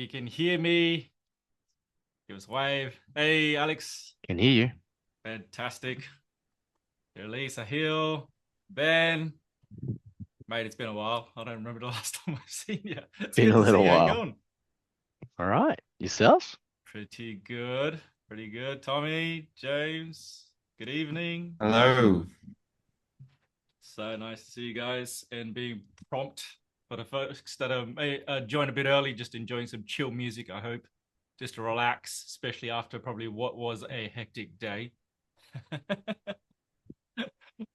you can hear me, give us a wave. Hey, Alex. Can hear you. Fantastic. Elisa Hill. Ben. Mate, it's been a while. I don't remember the last time I've seen you. It's Been good a to see little you. How you while. going? All right. Yourself? Pretty good. Pretty good. Tommy, James, good evening. Hello. So nice to see you guys and being prompt for the folks that joined a bit early, just enjoying some chill music, I hope, just to relax, especially after probably what was a hectic day.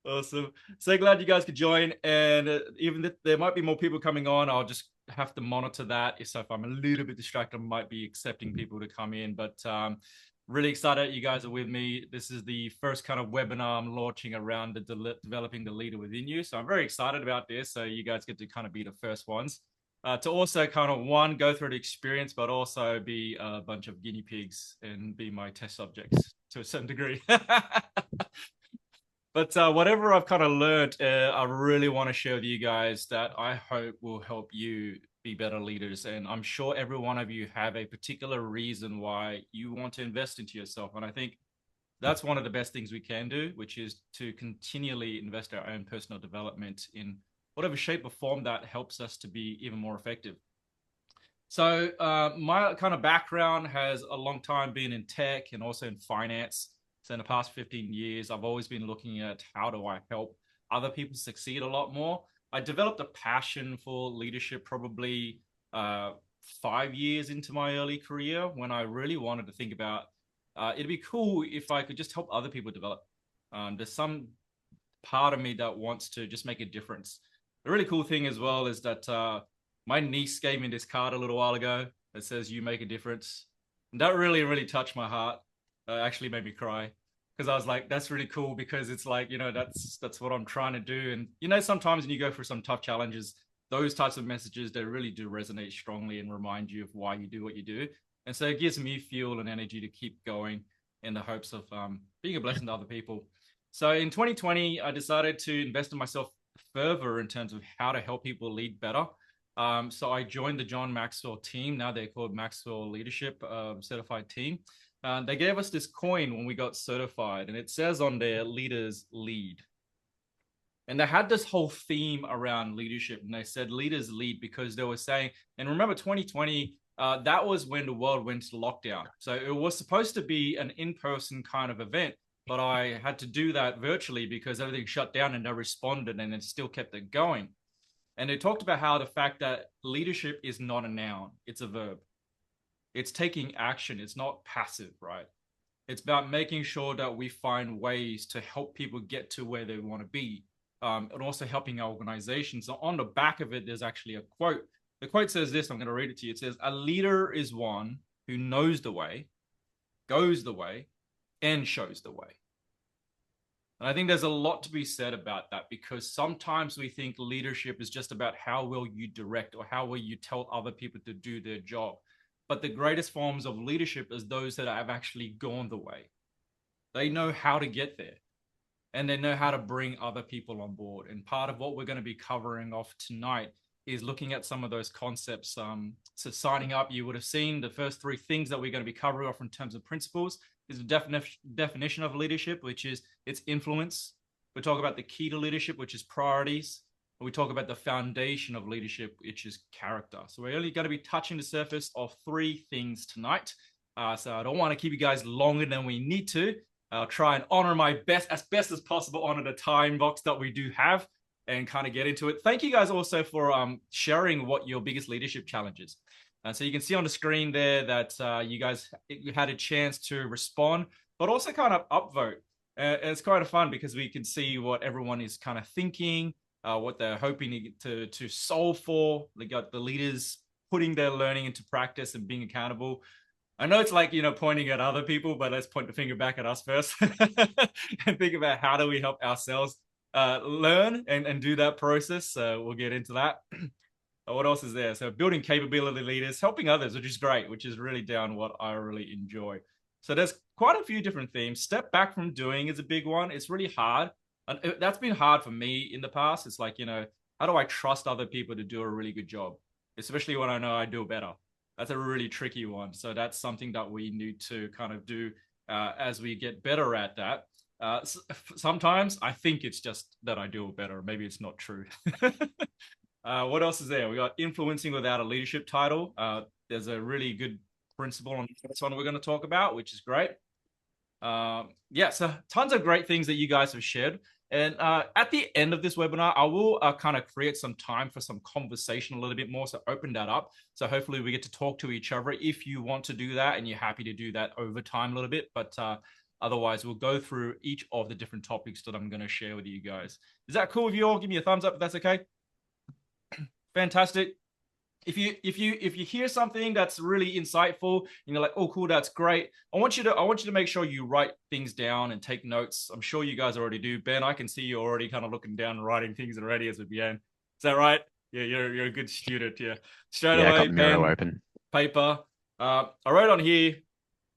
Awesome. So glad you guys could join. And even if there might be more people coming on, I'll just have to monitor that. So if I'm a little bit distracted, I might be accepting people to come in. But really excited you guys are with me. This is the first kind of webinar I'm launching around developing the leader within you. So I'm very excited about this. So you guys get to kind of be the first ones. To also kind of go through the experience, but also be a bunch of guinea pigs and be my test subjects to a certain degree. But whatever I've kind of learned, I really want to share with you guys that I hope will help you be better leaders. And I'm sure every one of you have a particular reason why you want to invest into yourself. And I think that's one of the best things we can do, which is to continually invest our own personal development in whatever shape or form that helps us to be even more effective. So my kind of background has a long time been in tech and also in finance. So in the past 15 years, I've always been looking at how do I help other people succeed a lot more. I developed a passion for leadership probably 5 years into my early career when I really wanted to think about it'd be cool if I could just help other people develop. There's some part of me that wants to just make a difference. The really cool thing as well is that my niece gave me this card a little while ago that says "You make a difference." And that really, really touched my heart. Actually made me cry because I was like, "That's really cool." Because it's like, that's what I'm trying to do. And sometimes when you go through some tough challenges, those types of messages they really do resonate strongly and remind you of why you do what you do. And so it gives me fuel and energy to keep going in the hopes of being a blessing to other people. So in 2020, I decided to invest in myself further in terms of how to help people lead better. So I joined the John Maxwell team. Now they're called Maxwell Leadership Certified Team. They gave us this coin when we got certified, and it says on there, leaders lead. And they had this whole theme around leadership, and they said leaders lead because they were saying, and remember 2020, that was when the world went to lockdown. So it was supposed to be an in-person kind of event, but I had to do that virtually because everything shut down and they responded and it still kept it going. And they talked about how the fact that leadership is not a noun, it's a verb. It's taking action. It's not passive, right? It's about making sure that we find ways to help people get to where they want to be, and also helping our organizations. So on the back of it, there's actually a quote. The quote says this, I'm going to read it to you. It says, "A leader is one who knows the way, goes the way, and shows the way." And I think there's a lot to be said about that because sometimes we think leadership is just about how well you direct or how well you tell other people to do their job. But the greatest forms of leadership is those that have actually gone the way. They know how to get there and they know how to bring other people on board. And part of what we're going to be covering off tonight is looking at some of those concepts. So signing up, you would have seen the first three things that we're going to be covering off in terms of principles is the definition of leadership, which is its influence. We talk about the key to leadership, which is priorities. We talk about the foundation of leadership, which is character. So we're only going to be touching the surface of three things tonight. So I don't want to keep you guys longer than we need to. I'll try and honor my best as possible, honor the time box that we do have and kind of get into it. Thank you guys also for sharing what your biggest leadership challenge is. And so you can see on the screen there that you guys had a chance to respond, but also kind of upvote. And it's kind of fun because we can see what everyone is kind of thinking, what they're hoping to solve for. They got the leaders putting their learning into practice and being accountable. I know it's like, pointing at other people, but let's point the finger back at us first and think about how do we help ourselves learn and do that process. So we'll get into that. What else is there? So building capability leaders, helping others, which is great, which is really down what I really enjoy. So there's quite a few different themes. Step back from doing is a big one. It's really hard. And that's been hard for me in the past. It's like, how do I trust other people to do a really good job? Especially when I know I do better. That's a really tricky one. So that's something that we need to kind of do as we get better at that. Sometimes I think it's just that I do it better. Maybe it's not true. What else is there? We got influencing without a leadership title. There's a really good principle on this one we're going to talk about, which is great. Yeah, so tons of great things that you guys have shared. And at the end of this webinar, I will kind of create some time for some conversation a little bit more. So open that up. So hopefully we get to talk to each other if you want to do that and you're happy to do that over time a little bit. But otherwise, we'll go through each of the different topics that I'm going to share with you guys. Is that cool with you all? Give me a thumbs up if that's okay. Fantastic. If you hear something that's really insightful and you're like, oh cool, that's great, I want you to make sure you write things down and take notes. I'm sure you guys already do. Ben, I can see you already kind of looking down and writing things already as we begin. Is that right? Yeah, you're a good student. Yeah, straight Yeah, I got away, Miro pen, open. paper. I wrote on here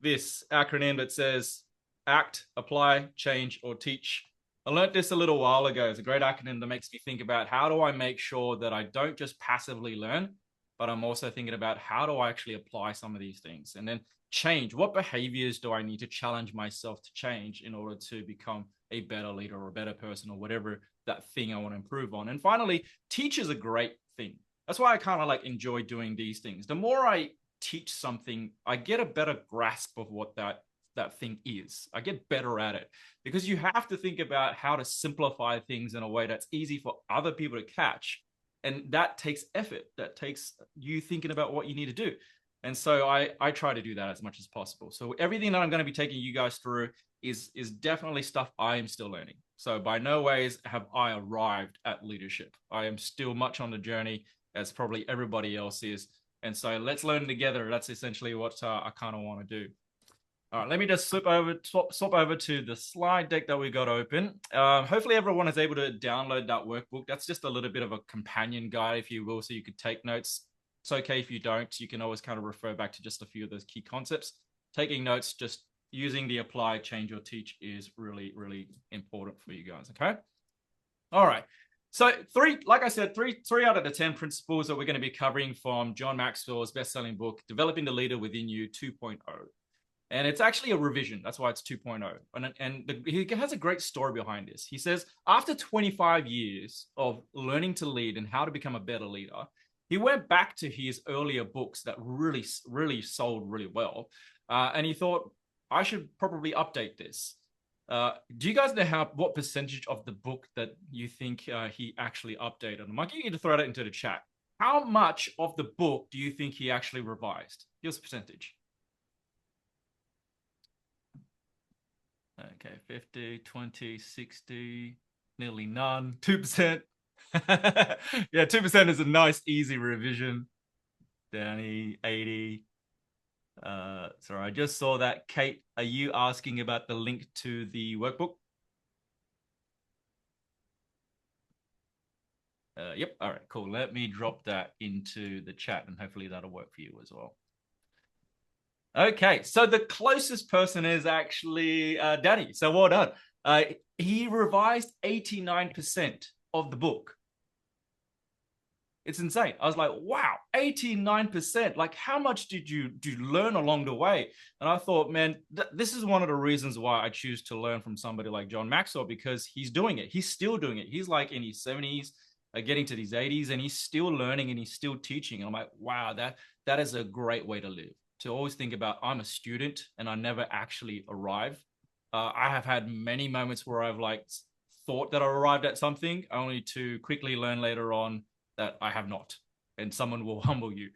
this acronym that says act, apply, change, or teach. I learned this a little while ago. It's a great acronym that makes me think about how do I make sure that I don't just passively learn, but I'm also thinking about how do I actually apply some of these things, and then change. What behaviors do I need to challenge myself to change in order to become a better leader or a better person or whatever that thing I want to improve on? And finally, teach is a great thing. That's why I kind of like enjoy doing these things. The more I teach something, I get a better grasp of what that thing is. I get better at it because you have to think about how to simplify things in a way that's easy for other people to catch. And that takes effort. That takes you thinking about what you need to do. And so I try to do that as much as possible. So everything that I'm going to be taking you guys through is definitely stuff I am still learning. So by no ways have I arrived at leadership. I am still much on the journey as probably everybody else is. And so let's learn together. That's essentially what I kind of want to do. All right, let me just swap over to the slide deck that we got open. Hopefully everyone is able to download that workbook. That's just a little bit of a companion guide, if you will, so you could take notes. It's okay if you don't. You can always kind of refer back to just a few of those key concepts. Taking notes, just using the apply, change, or teach is really, really important for you guys, okay? All right. So like I said, three out of the 10 principles that we're going to be covering from John Maxwell's best-selling book, Developing the Leader Within You 2.0. And it's actually a revision. That's why it's 2.0. He has a great story behind this. He says, after 25 years of learning to lead and how to become a better leader, he went back to his earlier books that really, really sold really well. And he thought, I should probably update this. Do you guys know what percentage of the book that you think he actually updated? I might get you to throw that into the chat. How much of the book do you think he actually revised? Here's a percentage. Okay, 50, 20, 60, nearly none, 2%. Yeah, 2% is a nice, easy revision. Danny, 80. Sorry, I just saw that. Kate, are you asking about the link to the workbook? Yep. All right, cool. Let me drop that into the chat and hopefully that'll work for you as well. Okay, so the closest person is actually Danny. So well done. He revised 89% of the book. It's insane. I was like, wow, 89%. Like, how much did you learn along the way? And I thought, man, this is one of the reasons why I choose to learn from somebody like John Maxwell, because he's doing it. He's still doing it. He's like in his 70s, getting to these 80s, and he's still learning and he's still teaching. And I'm like, wow, that is a great way to live. To always think about, I'm a student and I never actually arrive. I have had many moments where I've like thought that I arrived at something, only to quickly learn later on that I have not, and someone will humble you.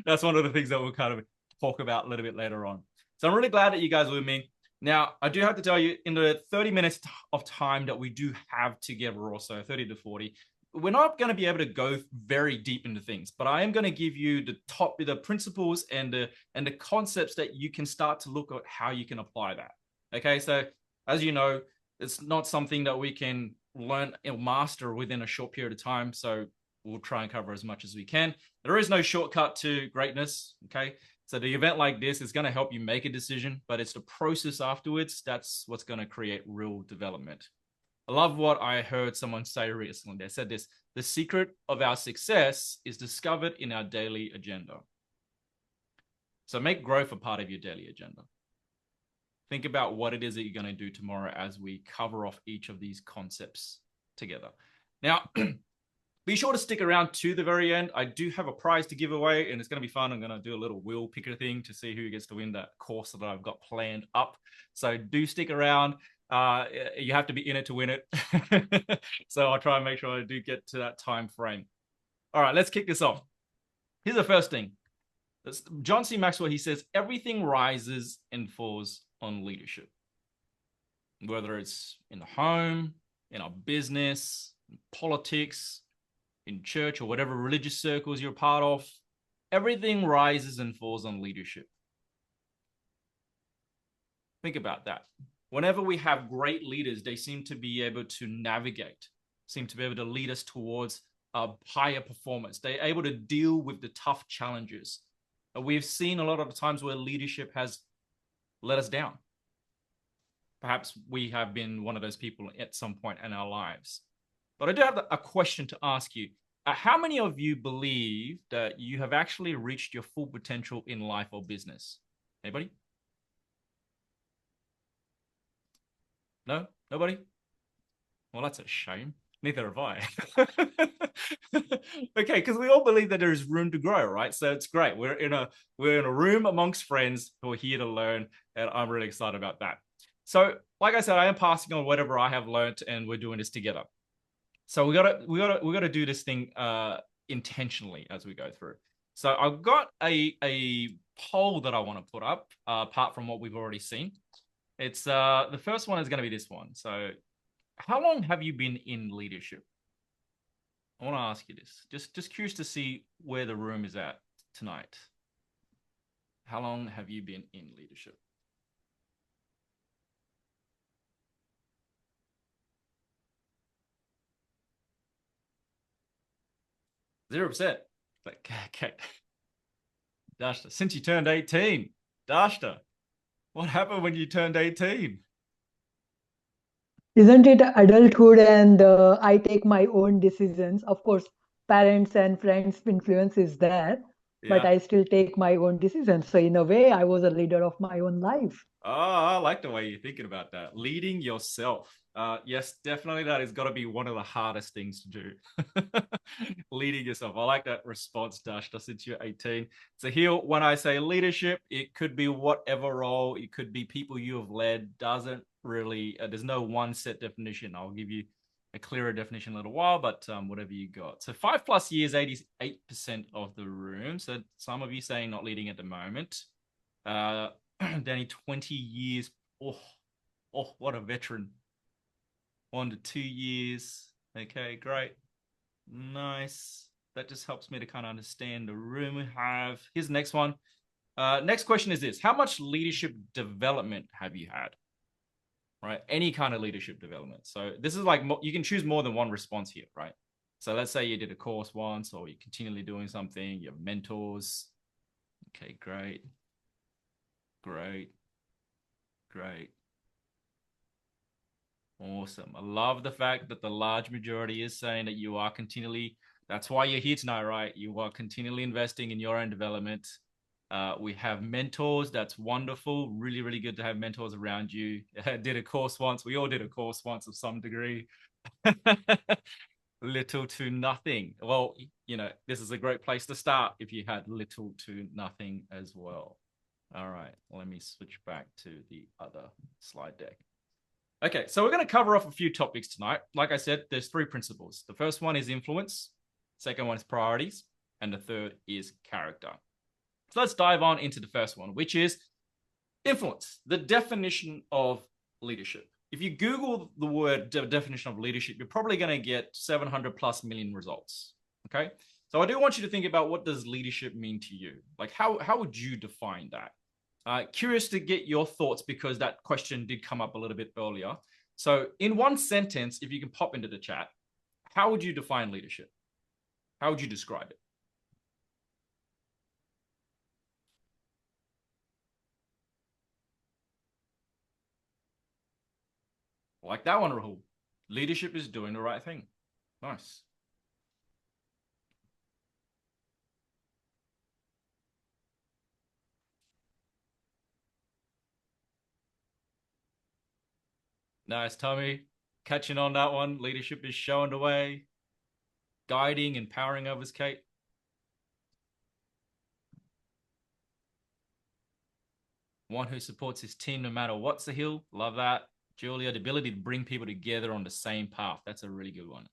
That's one of the things that we'll kind of talk about a little bit later on. So I'm really glad that you guys are with me. Now, I do have to tell you, in the 30 minutes of time that we do have together, also 30 to 40, we're not going to be able to go very deep into things, but I am going to give you the principles and the concepts that you can start to look at how you can apply that. Okay, so as you know, it's not something that we can learn or master within a short period of time. So we'll try and cover as much as we can. There is no shortcut to greatness. Okay, so the event like this is going to help you make a decision, but it's the process afterwards that's what's going to create real development. I love what I heard someone say recently. They said this: the secret of our success is discovered in our daily agenda. So make growth a part of your daily agenda. Think about what it is that you're going to do tomorrow as we cover off each of these concepts together. Now, be sure to stick around to the very end. I do have a prize to give away, and it's going to be fun. I'm going to do a little wheel picker thing to see who gets to win that course that I've got planned up. So do stick around. You have to be in it to win it. So I'll try and make sure I do get to that time frame. All right, let's kick this off. Here's the first thing. John C. Maxwell, he says, everything rises and falls on leadership. Whether it's in the home, in our business, in politics, in church, or whatever religious circles you're part of, everything rises and falls on leadership. Think about that. Whenever we have great leaders, they seem to be able to navigate, seem to be able to lead us towards a higher performance. They're able to deal with the tough challenges. We've seen a lot of the times where leadership has let us down. Perhaps we have been one of those people at some point in our lives. But I do have a question to ask you. How many of you believe that you have actually reached your full potential in life or business? Anybody? No? Nobody? Well, that's a shame. Neither have I. Okay, because we all believe that there is room to grow, right? So it's great. We're in a room amongst friends who are here to learn, and I'm really excited about that. So, like I said, I am passing on whatever I have learned, and we're doing this together. So we gotta do this thing intentionally as we go through. So I've got a poll that I want to put up, apart from what we've already seen. It's the first one is going to be this one. So, how long have you been in leadership? I want to ask you this. Just curious to see where the room is at tonight. How long have you been in leadership? 0%. Like, okay. Dashta, since you turned 18, Dashta, what happened when you turned 18? Isn't it adulthood and I take my own decisions? Of course, parents and friends' influence is there, but Yeah. I still take my own decisions. So, in a way, I was a leader of my own life. Oh, I like the way you're thinking about that. Leading yourself. Yes, definitely that has got to be one of the hardest things to do. Leading yourself. I like that response, Dash, since you're 18. So here, when I say leadership, it could be whatever role, it could be people you have led, doesn't really, there's no one set definition. I'll give you a clearer definition in a little while, but whatever you got. So 5+ years, 88% of the room. So some of you saying not leading at the moment. Danny, 20 years. Oh, what a veteran. 1 to 2 years. Okay, great. Nice. That just helps me to kind of understand the room we have. Here's the next one. Next question is this. How much leadership development have you had? Right? Any kind of leadership development. So this is like, you can choose more than one response here, right? So let's say you did a course once, or you're continually doing something, you have mentors. Okay, great. Great. Great. Awesome. I love the fact that the large majority is saying that you are continually, that's why you're here tonight, right? You are continually investing in your own development. We have mentors. That's wonderful. Really, really good to have mentors around you. Did a course once. We all did a course once of some degree. Little to nothing. Well, this is a great place to start if you had little to nothing as well. All right, let me switch back to the other slide deck. Okay, so we're going to cover off a few topics tonight. Like I said, there's 3 principles. The first one is influence, second one is priorities, and the third is character. So let's dive on into the first one, which is influence, the definition of leadership. If you Google the word definition of leadership, you're probably going to get 700+ million results. Okay, so I do want you to think about, what does leadership mean to you? Like, how would you define that? Curious to get your thoughts, because that question did come up a little bit earlier. So in one sentence, if you can pop into the chat, how would you define leadership? How would you describe it? Like that one, Rahul. Leadership is doing the right thing. Nice. Nice, Tommy. Catching on that one. Leadership is showing the way, guiding, empowering others, Kate. One who supports his team no matter what's the hill. Love that. Julia, the ability to bring people together on the same path. That's a really good one.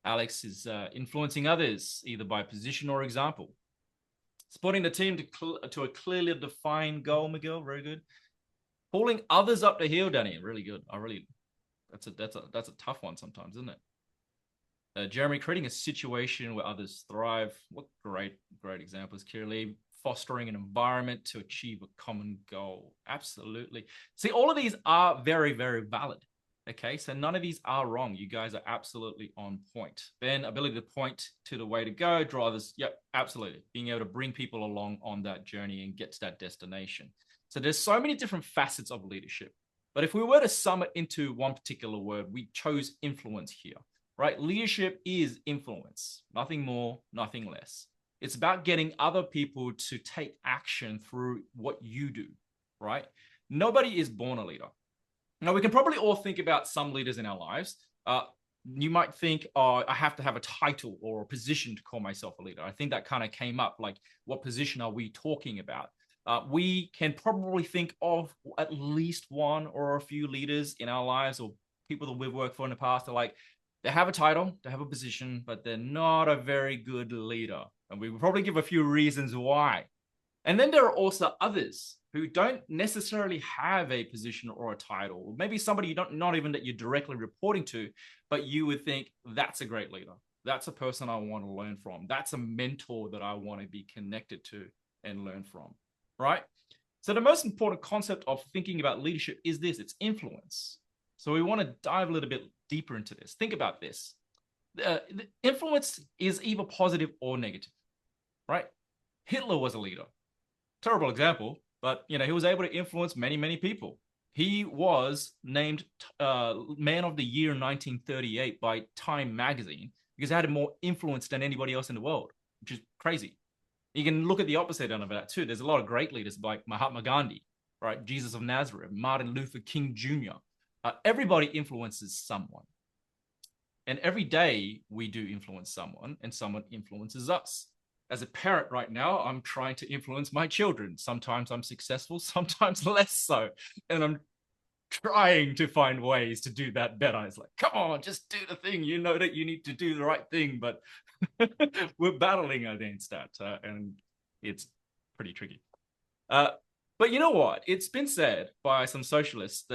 Alex is influencing others, either by position or example. Supporting the team to a clearly defined goal, Miguel. Very good. Pulling others up the hill, Danny. Really good. That's a tough one sometimes, isn't it? Jeremy, creating a situation where others thrive. What great examples. Kirli, fostering an environment to achieve a common goal. Absolutely. See, all of these are very, very valid. Okay, so none of these are wrong. You guys are absolutely on point. Ben, ability to point to the way to go, draw this. Yep, absolutely. Being able to bring people along on that journey and get to that destination. So there's so many different facets of leadership. But if we were to sum it into one particular word, we chose influence here, right? Leadership is influence, nothing more, nothing less. It's about getting other people to take action through what you do, right? Nobody is born a leader. Now, we can probably all think about some leaders in our lives. You might think, oh, I have to have a title or a position to call myself a leader. I think that kind of came up, like, what position are we talking about? We can probably think of at least one or a few leaders in our lives or people that we've worked for in the past. They're like, they have a title, they have a position, but they're not a very good leader. And we will probably give a few reasons why. And then there are also others who don't necessarily have a position or a title. Maybe somebody you don't, not even that you're directly reporting to, but you would think that's a great leader. That's a person I want to learn from. That's a mentor that I want to be connected to and learn from, right? So the most important concept of thinking about leadership is this, it's influence. So we want to dive a little bit deeper into this. Think about this. The influence is either positive or negative, right? Hitler was a leader. Terrible example, but he was able to influence many, many people. He was named Man of the Year in 1938 by Time magazine because he had more influence than anybody else in the world, which is crazy. You can look at the opposite end of that too. There's a lot of great leaders like Mahatma Gandhi, right? Jesus of Nazareth, Martin Luther King Jr. Everybody influences someone. And every day we do influence someone and someone influences us. As a parent right now, I'm trying to influence my children. Sometimes I'm successful, sometimes less so. And I'm trying to find ways to do that better. It's like, come on, just do the thing. You know that you need to do the right thing, but we're battling against that. And it's pretty tricky. But you know what? It's been said by some sociologists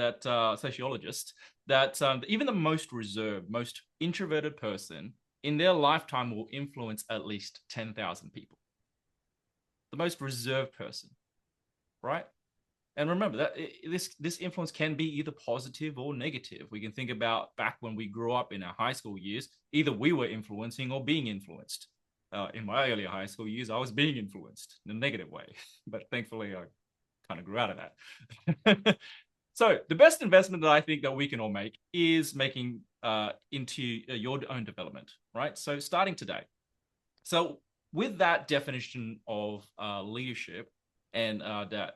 that even the most reserved, most introverted person in their lifetime will influence at least 10,000 people. The most reserved person, right? And remember that this influence can be either positive or negative. We can think about back when we grew up in our high school years, either we were influencing or being influenced. In my earlier high school years, I was being influenced in a negative way, but thankfully I kind of grew out of that. So the best investment that I think that we can all make is making into your own development, right? So starting today. So with that definition of leadership and that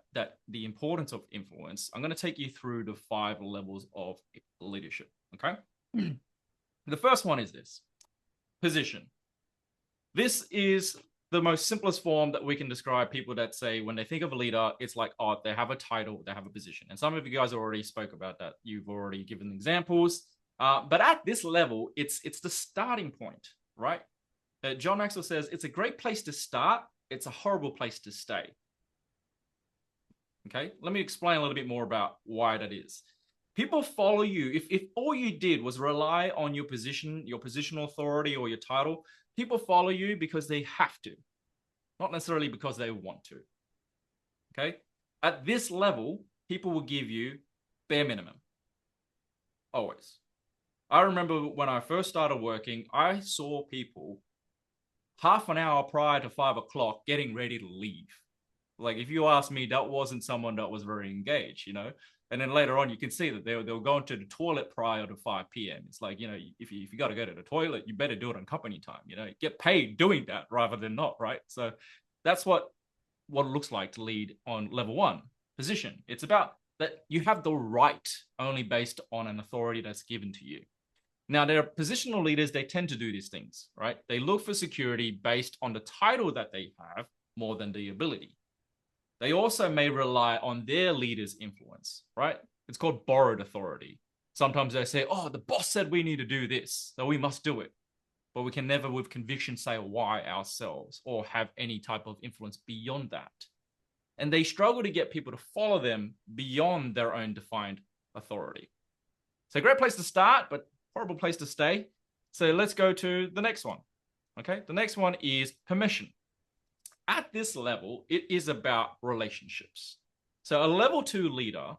the importance of influence, I'm going to take you through the 5 levels of leadership, okay? The first one is this, position. This is the most simplest form that we can describe people that say when they think of a leader, it's like, oh, they have a title, they have a position. And some of you guys already spoke about that. You've already given examples. But at this level, it's the starting point, right? John Maxwell says, it's a great place to start. It's a horrible place to stay. Okay, let me explain a little bit more about why that is. People follow you. If all you did was rely on your position, your positional authority or your title, people follow you because they have to, not necessarily because they want to. Okay? At this level, people will give you bare minimum. Always. I remember when I first started working, I saw people half an hour prior to 5 o'clock getting ready to leave. Like, if you ask me, that wasn't someone that was very engaged, And then later on, you can see that they were going to the toilet prior to 5 p.m. It's like, if you got to go to the toilet, you better do it on company time, Get paid doing that rather than not, right? So that's what it looks like to lead on level 1, position. It's about that you have the right only based on an authority that's given to you. Now, there are positional leaders, they tend to do these things, right? They look for security based on the title that they have more than the ability. They also may rely on their leader's influence, right? It's called borrowed authority. Sometimes they say, oh, the boss said we need to do this, so we must do it. But we can never with conviction say why ourselves or have any type of influence beyond that. And they struggle to get people to follow them beyond their own defined authority. So great place to start, but horrible place to stay. So let's go to the next one. Okay, the next one is permission. At this level, it is about relationships. So a level 2 leader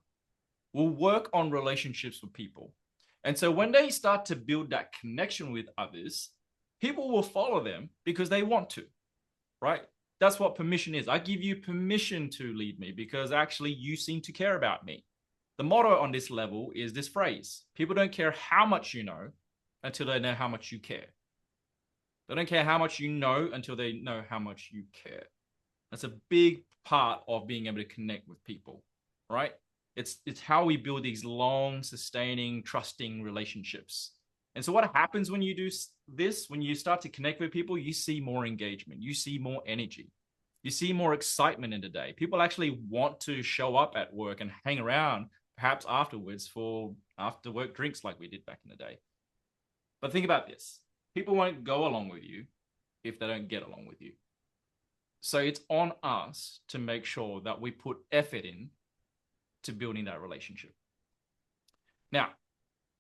will work on relationships with people. And so when they start to build that connection with others, people will follow them because they want to, right? That's what permission is. I give you permission to lead me because actually you seem to care about me. The motto on this level is this phrase: people don't care how much you know until they know how much you care. They don't care how much you know until they know how much you care. That's a big part of being able to connect with people, right? It's how we build these long, sustaining, trusting relationships. And so what happens when you do this, when you start to connect with people, you see more engagement, you see more energy, you see more excitement in the day. People actually want to show up at work and hang around, perhaps afterwards, for after work drinks like we did back in the day. But think about this. People won't go along with you if they don't get along with you. So it's on us to make sure that we put effort in to building that relationship. Now,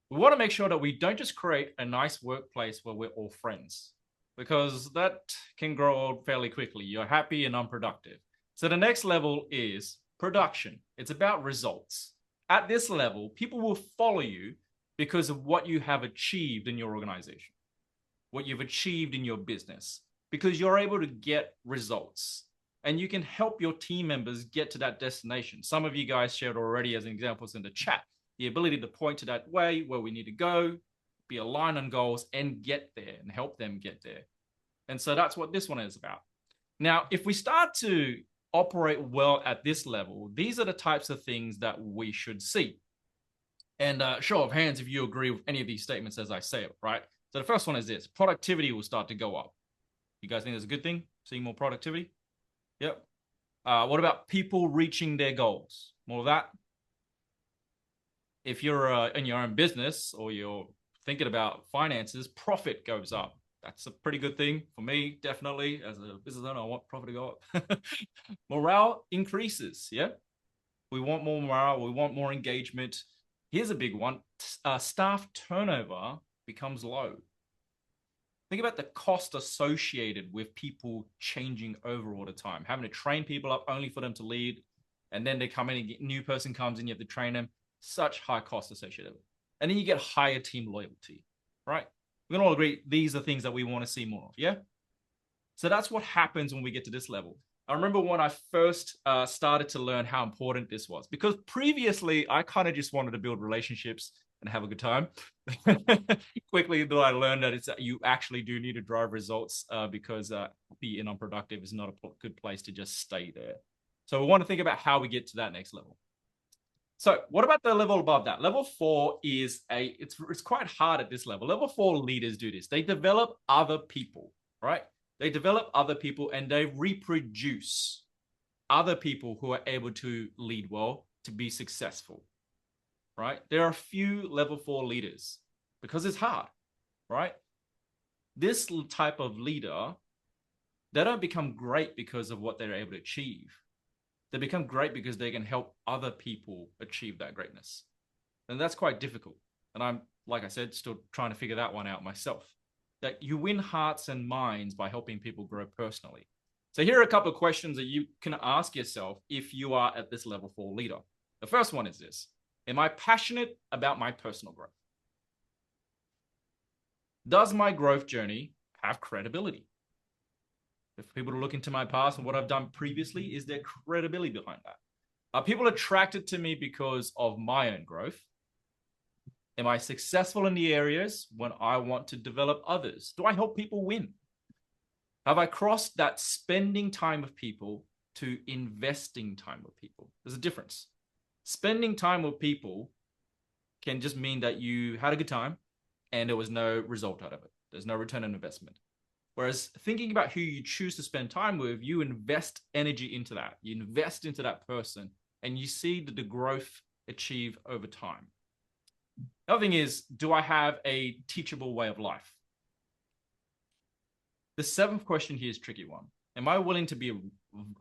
we want to make sure that we don't just create a nice workplace where we're all friends, because that can grow old fairly quickly. You're happy and unproductive. So the next level is production. It's about results. At this level, people will follow you because of what you have achieved in your organization, what you've achieved in your business, because you're able to get results and you can help your team members get to that destination. Some of you guys shared already as examples in the chat, the ability to point to that way where we need to go, be aligned on goals and get there and help them get there. And so that's what this one is about. Now, if we start to operate well at this level, these are the types of things that we should see. And show of hands if you agree with any of these statements as I say it, right? So the first one is this: productivity will start to go up. You guys think that's a good thing? Seeing more productivity? Yep. What about people reaching their goals? More of that. If you're in your own business or you're thinking about finances, profit goes up. That's a pretty good thing for me, definitely. As a business owner, I want profit to go up. Morale increases, yeah? We want more morale. We want more engagement. Here's a big one. Staff turnover becomes low. Think about the cost associated with people changing over all the time, having to train people up only for them to lead, and then they come in and a new person comes in, you have to train them. Such high cost associated with it. And then you get higher team loyalty, right? We can all agree these are things that we want to see more of, yeah? So that's what happens when we get to this level. I remember when I first started to learn how important this was, because previously I kind of just wanted to build relationships and have a good time. Quickly, though, I learned that you actually do need to drive results because being unproductive is not a good place to just stay there. So we want to think about how we get to that next level. So what about the level above that? Level 4 is it's quite hard at this level. Level 4 leaders do this. They develop other people, right? They develop other people and they reproduce other people who are able to lead well, to be successful, right? There are a few level 4 leaders because it's hard, right? This type of leader, they don't become great because of what they're able to achieve. They become great because they can help other people achieve that greatness. And that's quite difficult. And I'm, like I said, still trying to figure that one out myself. That you win hearts and minds by helping people grow personally. So here are a couple of questions that you can ask yourself if you are at this level 4 leader. The first one is this: am I passionate about my personal growth? Does my growth journey have credibility? If people look into my past and what I've done previously, is there credibility behind that? Are people attracted to me because of my own growth? Am I successful in the areas when I want to develop others? Do I help people win? Have I crossed that spending time with people to investing time with people? There's a difference. Spending time with people can just mean that you had a good time and there was no result out of it. There's no return on investment. Whereas thinking about who you choose to spend time with, you invest energy into that. You invest into that person and you see the growth achieve over time. The other thing is, do I have a teachable way of life? The seventh question here is a tricky one. Am I willing to be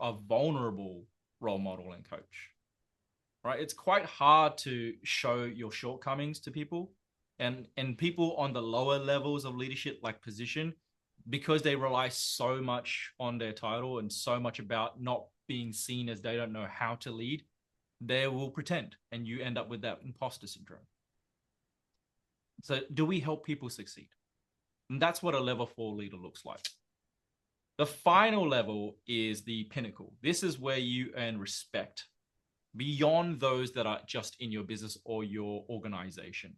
a vulnerable role model and coach? Right? It's quite hard to show your shortcomings to people, and people on the lower levels of leadership, like position, because they rely so much on their title and so much about not being seen as they don't know how to lead, they will pretend, and you end up with that imposter syndrome. So do we help people succeed? And that's what a level 4 leader looks like. The final level is the pinnacle. This is where you earn respect beyond those that are just in your business or your organization.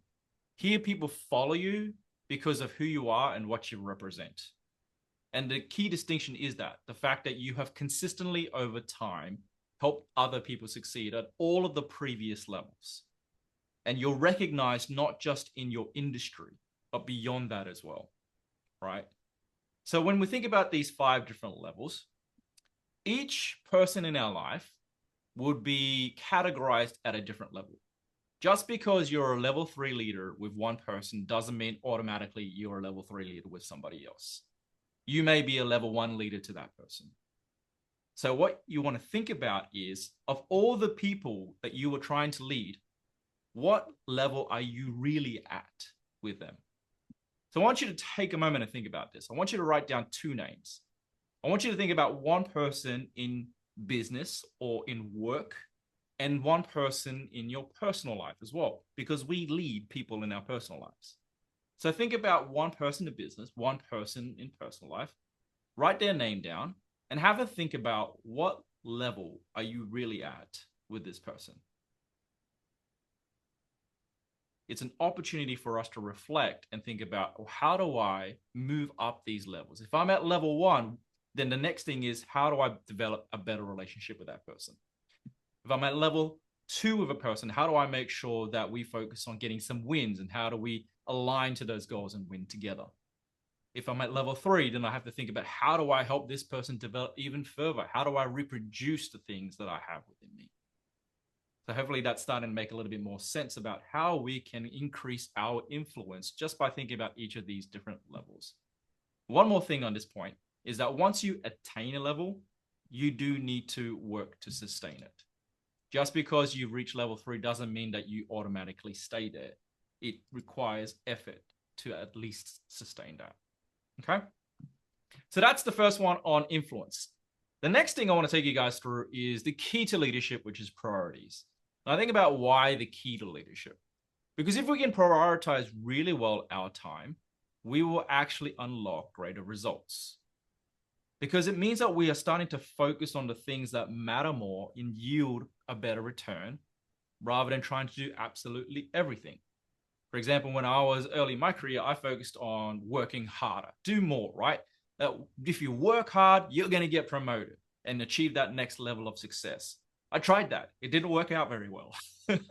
Here, people follow you because of who you are and what you represent. And the key distinction is that the fact that you have consistently over time helped other people succeed at all of the previous levels. And you're recognized not just in your industry, but beyond that as well, right? So when we think about these 5 different levels, each person in our life would be categorized at a different level. Just because you're a level 3 leader with one person doesn't mean automatically you're a level 3 leader with somebody else. You may be a level 1 leader to that person. So what you want to think about is, of all the people that you were trying to lead, what level are you really at with them? So I want you to take a moment and think about this. I want you to write down 2 names. I want you to think about one person in business or in work and one person in your personal life as well, because we lead people in our personal lives. So think about one person in business, one person in personal life, write their name down and have a think about what level are you really at with this person. It's an opportunity for us to reflect and think about, well, how do I move up these levels? If I'm at level 1, then the next thing is, how do I develop a better relationship with that person? If I'm at level 2 with a person, how do I make sure that we focus on getting some wins, and how do we align to those goals and win together? If I'm at level 3, then I have to think about, how do I help this person develop even further? How do I reproduce the things that I have within me? So hopefully that's starting to make a little bit more sense about how we can increase our influence just by thinking about each of these different levels. One more thing on this point is that once you attain a level, you do need to work to sustain it. Just because you've reached level 3 doesn't mean that you automatically stay there. It requires effort to at least sustain that. Okay? So that's the first one on influence. The next thing I want to take you guys through is the key to leadership, which is priorities. And I think about why the key to leadership. Because if we can prioritize really well our time, we will actually unlock greater results. Because it means that we are starting to focus on the things that matter more and yield a better return, rather than trying to do absolutely everything. For example, when I was early in my career, I focused on working harder, do more, right? If you work hard, you're going to get promoted and achieve that next level of success. I tried that. It didn't work out very well. And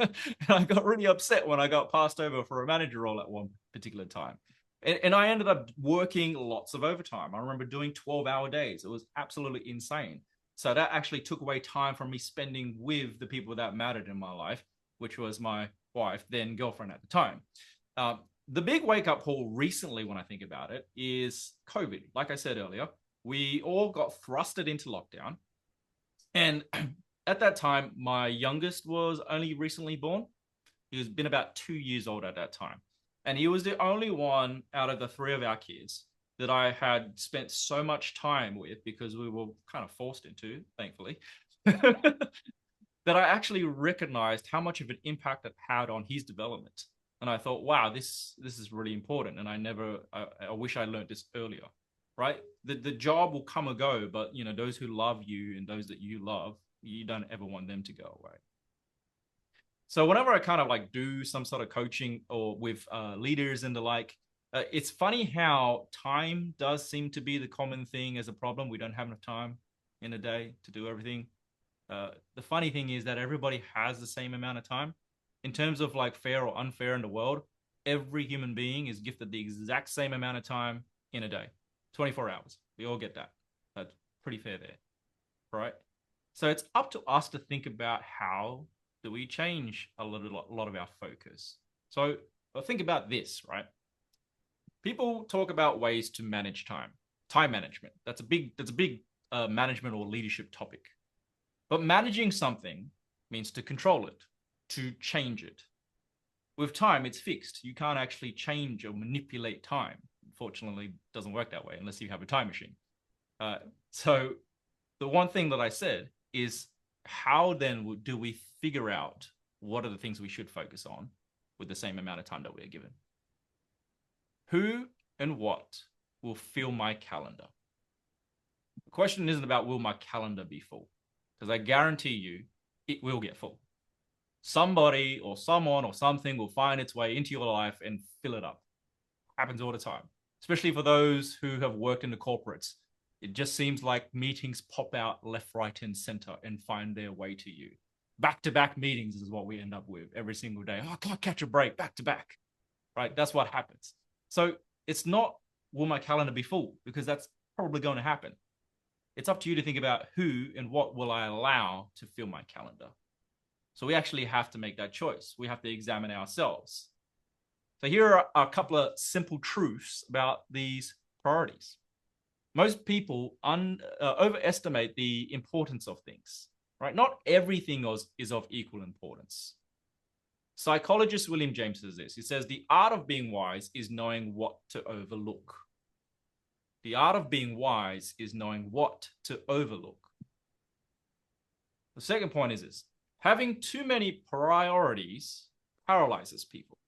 I got really upset when I got passed over for a manager role at one particular time. And I ended up working lots of overtime. I remember doing 12-hour days. It was absolutely insane. So that actually took away time from me spending with the people that mattered in my life, which was my wife, then girlfriend at the time. The big wake-up call recently, when I think about it, is COVID. Like I said earlier, we all got thrusted into lockdown. And at that time, my youngest was only recently born. He was been about 2 years old at that time. And he was the only one out of the 3 of our kids that I had spent so much time with, because we were kind of forced into, thankfully, that I actually recognized how much of an impact it had on his development. And I thought, wow, this is really important. And I wish I learned this earlier, right? The job will come or go, but those who love you and those that you love, you don't ever want them to go away. So whenever I kind of like do some sort of coaching or with leaders and the like, it's funny how time does seem to be the common thing as a problem. We don't have enough time in a day to do everything. The funny thing is that everybody has the same amount of time. In terms of like fair or unfair in the world, every human being is gifted the exact same amount of time in a day, 24 hours. We all get that. That's pretty fair there, right? So it's up to us to think about how do we change a lot of our focus. So think about this, right? People talk about ways to manage time management. That's a big management or leadership topic. But managing something means to control it, to change it. With time, it's fixed. You can't actually change or manipulate time. Unfortunately, it doesn't work that way unless you have a time machine. So the one thing that I said is, how then do we figure out what are the things we should focus on with the same amount of time that we're given? Who and what will fill my calendar? The question isn't about will my calendar be full, because I guarantee you it will get full. Somebody or someone or something will find its way into your life and fill it up. Happens all the time, especially for those who have worked in the corporates. It just seems like meetings pop out left, right, and center and find their way to you. Back-to-back meetings is what we end up with every single day. Oh, I can't catch a break, back-to-back, right? That's what happens. So it's not, will my calendar be full? Because that's probably going to happen. It's up to you to think about who and what will I allow to fill my calendar. So we actually have to make that choice. We have to examine ourselves. So here are a couple of simple truths about these priorities. Most people overestimate the importance of things, right? Not everything is of equal importance. Psychologist William James says this. He says, the art of being wise is knowing what to overlook. The art of being wise is knowing what to overlook. The second point is this. Having too many priorities paralyzes people.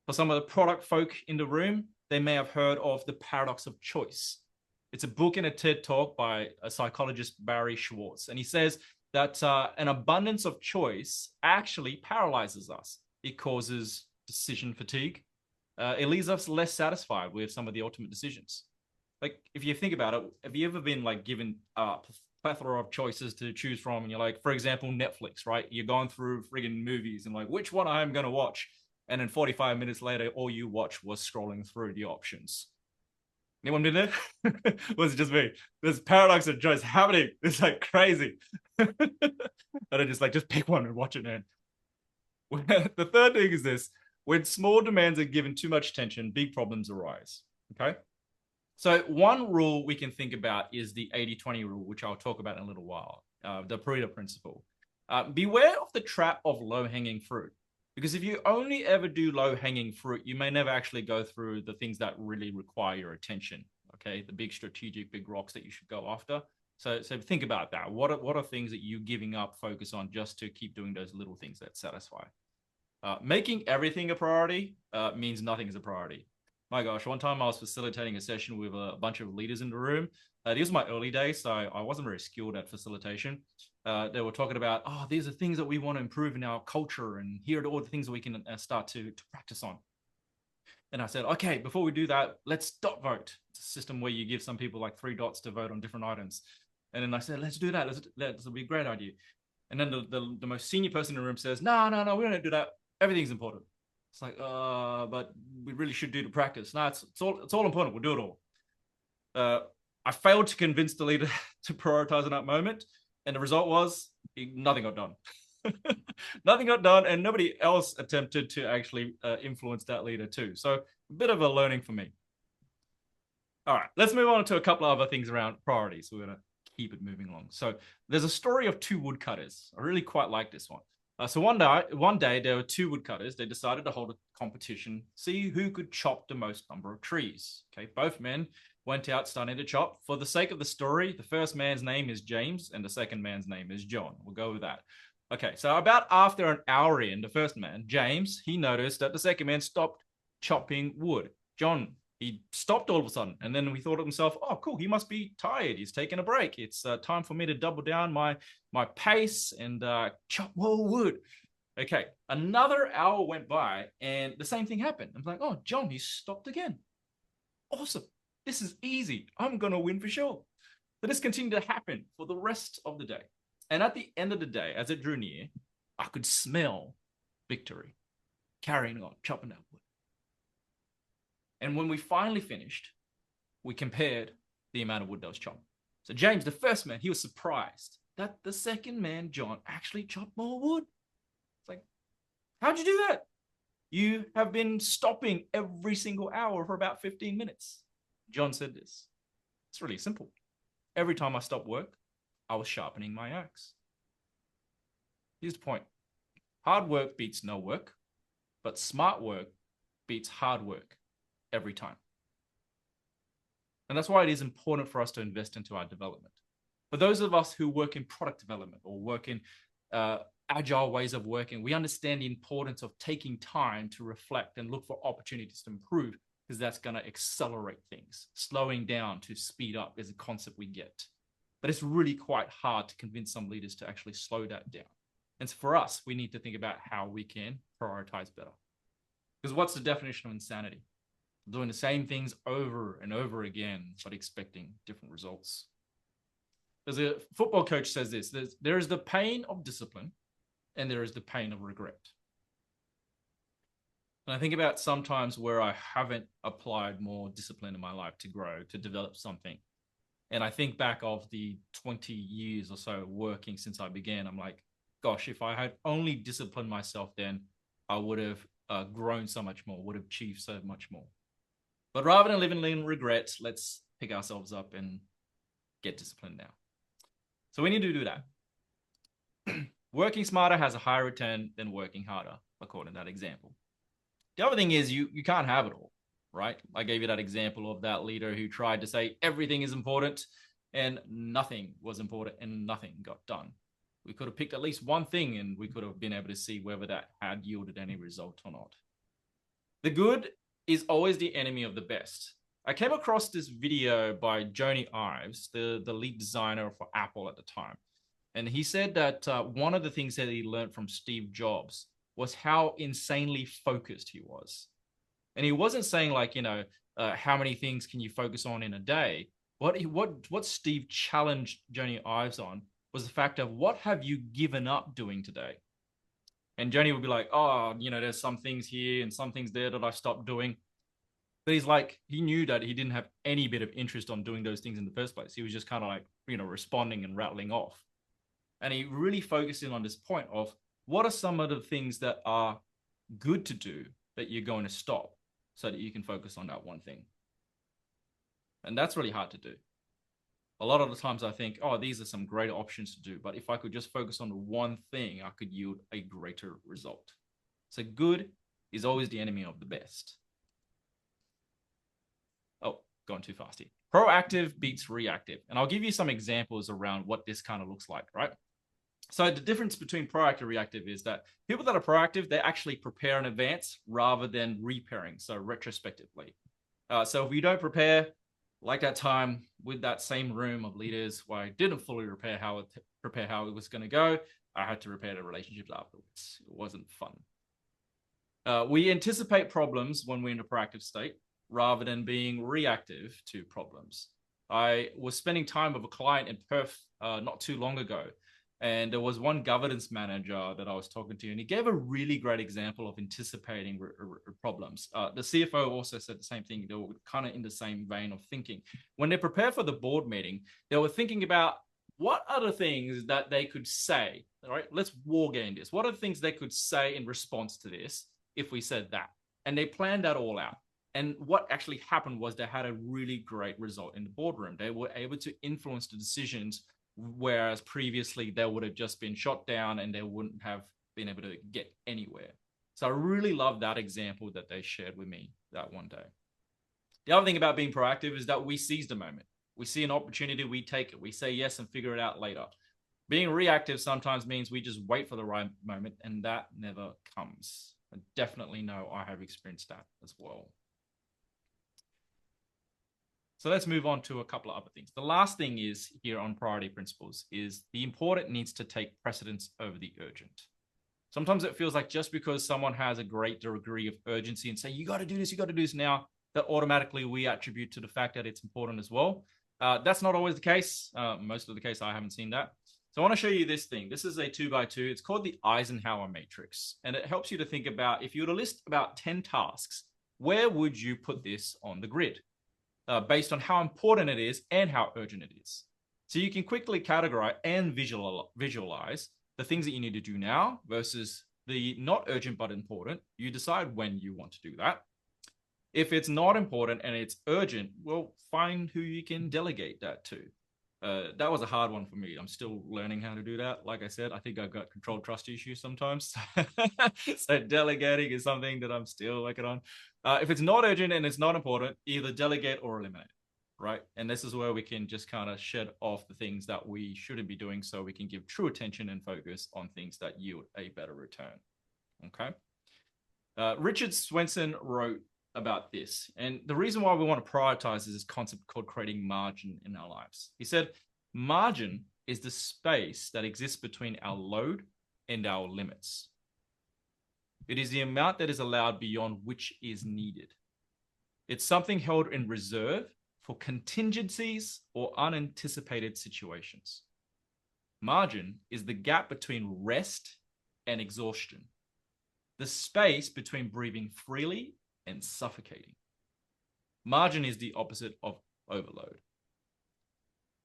For some of the product folk in the room, they may have heard of the paradox of choice. It's a book and a TED talk by a psychologist, Barry Schwartz. And he says that an abundance of choice actually paralyzes us. It causes decision fatigue. It leaves us less satisfied with some of the ultimate decisions. Like, if you think about it, have you ever been like given a plethora of choices to choose from? And you're like, for example, Netflix, right? You're going through friggin' movies and like, which one I'm going to watch? And then 45 minutes later, all you watch was scrolling through the options. Anyone been there? Was it just me? There's paradox of choice happening. It's like crazy. And I just pick one and watch it, man. The third thing is this. When small demands are given too much attention, big problems arise. Okay? So one rule we can think about is the 80-20 rule, which I'll talk about in a little while, the Pareto principle. Beware of the trap of low-hanging fruit. Because if you only ever do low-hanging fruit, you may never actually go through the things that really require your attention, okay? The big strategic, big rocks that you should go after. So think about that. What are things that you're giving up focus on just to keep doing those little things that satisfy? Making everything a priority means nothing is a priority. My gosh, one time I was facilitating a session with a bunch of leaders in the room. These were my early days, so I wasn't very skilled at facilitation. They were talking about, oh, these are things that we want to improve in our culture, and here are all the things that we can start to practice on. And I said, okay, before we do that, let's dot vote. It's a system where you give some people like 3 dots to vote on different items. And then I said, let's do that. That'll be a great idea. And then the most senior person in the room says, no, we don't do that. Everything's important. It's like, but we really should do the practice. No, it's all important. We'll do it all. I failed to convince the leader to prioritize in that moment. And the result was nothing got done. Nothing got done, and nobody else attempted to actually influence that leader too. So a bit of a learning for me. All right, let's move on to a couple of other things around priorities. We're going to keep it moving along. So there's a story of 2 woodcutters. I really quite like this one. So one day there were 2 woodcutters. They decided to hold a competition, see who could chop the most number of trees. Okay, both men went out starting to chop. For the sake of the story, the first man's name is James and the second man's name is John. We'll go with that. Okay, so about after an hour in, the first man, James, he noticed that the second man stopped chopping wood. John, he stopped all of a sudden, and then he thought to himself, oh, cool, he must be tired. He's taking a break. It's time for me to double down my pace and chop more wood. Okay, another hour went by, and the same thing happened. I'm like, oh, John, he stopped again. Awesome. This is easy. I'm going to win for sure. So this continued to happen for the rest of the day. And at the end of the day, as it drew near, I could smell victory, carrying on, chopping that wood. And when we finally finished, we compared the amount of wood that was chopped. So James, the first man, he was surprised that the second man, John, actually chopped more wood. It's like, how'd you do that? You have been stopping every single hour for about 15 minutes. John said this. It's really simple. Every time I stopped work, I was sharpening my axe. Here's the point. Hard work beats no work, but smart work beats hard work every time. And that's why it is important for us to invest into our development. For those of us who work in product development or work in agile ways of working, we understand the importance of taking time to reflect and look for opportunities to improve, because that's going to accelerate things. Slowing down to speed up is a concept we get. But it's really quite hard to convince some leaders to actually slow that down. And so for us, we need to think about how we can prioritize better. Because what's the definition of insanity? Doing the same things over and over again, but expecting different results. There's a football coach says this, there is the pain of discipline and there is the pain of regret. And I think about sometimes where I haven't applied more discipline in my life to grow, to develop something. And I think back of the 20 years or so working since I began, I'm like, gosh, if I had only disciplined myself then, I would have grown so much more, would have achieved so much more. But rather than living in regret, let's pick ourselves up and get disciplined now. So we need to do that. Working smarter has a higher return than working harder, according to that example. The other thing is you can't have it all, right? I gave you that example of that leader who tried to say everything is important and nothing was important and nothing got done. We could have picked at least one thing and we could have been able to see whether that had yielded any result or not. The good is always the enemy of the best. I came across this video by Jony Ives, the lead designer for Apple at the time. And he said that one of the things that he learned from Steve Jobs was how insanely focused he was. And he wasn't saying like, how many things can you focus on in a day? What Steve challenged Jony Ives on was the fact of what have you given up doing today? And Jony would be like, oh, there's some things here and some things there that I stopped doing. But he's like, he knew that he didn't have any bit of interest on doing those things in the first place. He was just kind of like, responding and rattling off. And he really focused in on this point of what are some of the things that are good to do that you're going to stop so that you can focus on that one thing. And that's really hard to do. A lot of the times I think, oh, these are some great options to do. But if I could just focus on one thing, I could yield a greater result. So good is always the enemy of the best. Oh, going too fast here. Proactive beats reactive. And I'll give you some examples around what this kind of looks like, right? So the difference between proactive and reactive is that people that are proactive, they actually prepare in advance rather than repairing, so retrospectively. So if you don't prepare, like that time with that same room of leaders where I didn't fully prepare how it was going to go, I had to repair the relationships afterwards. It wasn't fun. We anticipate problems when we're in a proactive state rather than being reactive to problems. I was spending time with a client in Perth not too long ago, and there was one governance manager that I was talking to, and he gave a really great example of anticipating problems. The CFO also said the same thing. They were kind of in the same vein of thinking. When they prepared for the board meeting, they were thinking about what are the things that they could say, all right? Let's war game this. What are the things they could say in response to this if we said that? And they planned that all out. And what actually happened was they had a really great result in the boardroom. They were able to influence the decisions, whereas previously they would have just been shot down and they wouldn't have been able to get anywhere. So I really love that example that they shared with me that one day. The other thing about being proactive is that we seize the moment. We see an opportunity, we take it. We say yes and figure it out later. Being reactive sometimes means we just wait for the right moment, and that never comes. I definitely know I have experienced that as well. So let's move on to a couple of other things. The last thing is here on priority principles is the important needs to take precedence over the urgent. Sometimes it feels like just because someone has a great degree of urgency and say, you got to do this now, that automatically we attribute to the fact that it's important as well. That's not always the case. Most of the case, I haven't seen that. So I want to show you this thing. This is a 2x2. It's called the Eisenhower matrix. And it helps you to think about, if you were to list about 10 tasks, where would you put this on the grid? Based on how important it is and how urgent it is. So you can quickly categorize and visualize the things that you need to do now versus the not urgent but important. You decide when you want to do that. If it's not important and it's urgent, well, find who you can delegate that to. That was a hard one for me. I'm still learning how to do that. Like I said, I think I've got control trust issues sometimes. So delegating is something that I'm still working on. If it's not urgent and it's not important, either delegate or eliminate, right? And this is where we can just kind of shed off the things that we shouldn't be doing so we can give true attention and focus on things that yield a better return, okay? Richard Swenson wrote about this. And the reason why we want to prioritize is this concept called creating margin in our lives. He said, margin is the space that exists between our load and our limits. It is the amount that is allowed beyond which is needed. It's something held in reserve for contingencies or unanticipated situations. Margin is the gap between rest and exhaustion, the space between breathing freely and suffocating. Margin is the opposite of overload.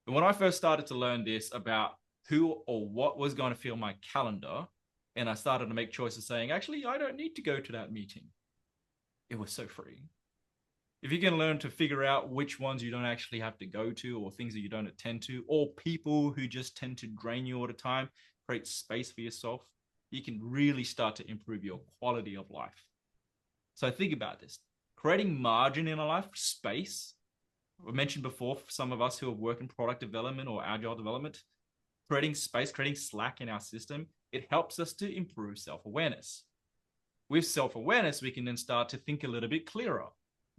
And when I first started to learn this about who or what was going to fill my calendar, and I started to make choices saying, actually, I don't need to go to that meeting, it was so freeing. If you can learn to figure out which ones you don't actually have to go to, or things that you don't attend to, or people who just tend to drain you all the time, create space for yourself, you can really start to improve your quality of life. So think about this. Creating margin in our life, space. We mentioned before, for some of us who have worked in product development or agile development, creating space, creating slack in our system, it helps us to improve self-awareness. With self-awareness, we can then start to think a little bit clearer,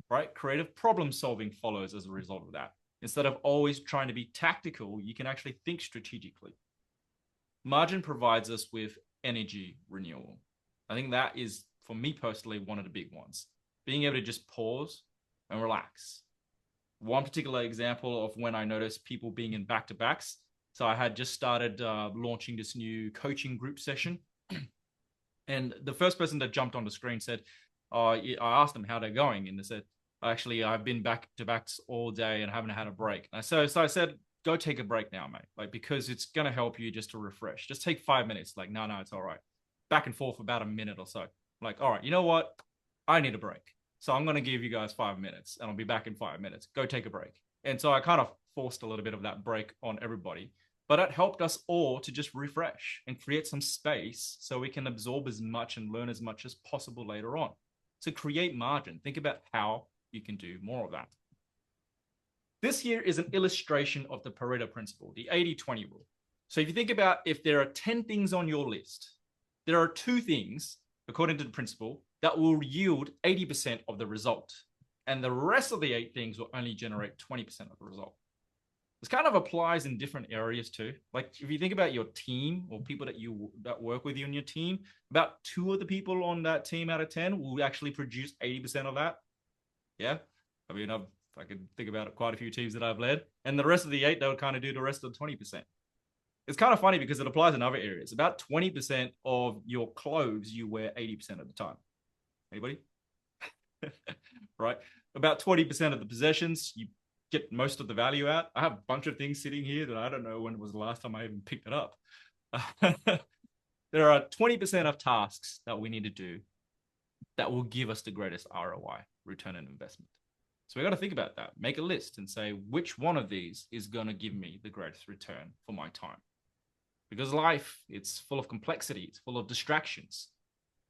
right? Creative problem solving follows as a result of that. Instead of always trying to be tactical, you can actually think strategically. Margin provides us with energy renewal. I think that is, for me personally, one of the big ones. Being able to just pause and relax. One particular example of when I noticed people being in back-to-backs. So I had just started launching this new coaching group session. And the first person that jumped on the screen said, I asked them how they're going. And they said, actually, I've been back-to-backs all day and haven't had a break. And so I said, go take a break now, mate. Like, because it's going to help you just to refresh. Just take 5 minutes. Like, no, it's all right. Back and forth about a minute or so. Like, all right, you know what? I need a break. So I'm going to give you guys 5 minutes and I'll be back in 5 minutes. Go take a break. And so I kind of forced a little bit of that break on everybody, but it helped us all to just refresh and create some space so we can absorb as much and learn as much as possible later on. So create margin. Think about how you can do more of that. This here is an illustration of the Pareto principle, the 80-20 rule. So if you think about, if there are 10 things on your list, there are 2 things, according to the principle, that will yield 80% of the result. And the rest of the 8 things will only generate 20% of the result. This kind of applies in different areas too. Like if you think about your team or people that work with you in your team, about 2 of the people on that team out of 10 will actually produce 80% of that. Yeah. I mean, I can think about quite a few teams that I've led. And the rest of the 8, they would kind of do the rest of the 20%. It's kind of funny because it applies in other areas. About 20% of your clothes you wear 80% of the time. Anybody? Right? About 20% of the possessions, you get most of the value out. I have a bunch of things sitting here that I don't know when was the last time I even picked it up. There are 20% of tasks that we need to do that will give us the greatest ROI, return on investment. So we got to think about that. Make a list and say, which one of these is going to give me the greatest return for my time? Because life, it's full of complexity. It's full of distractions.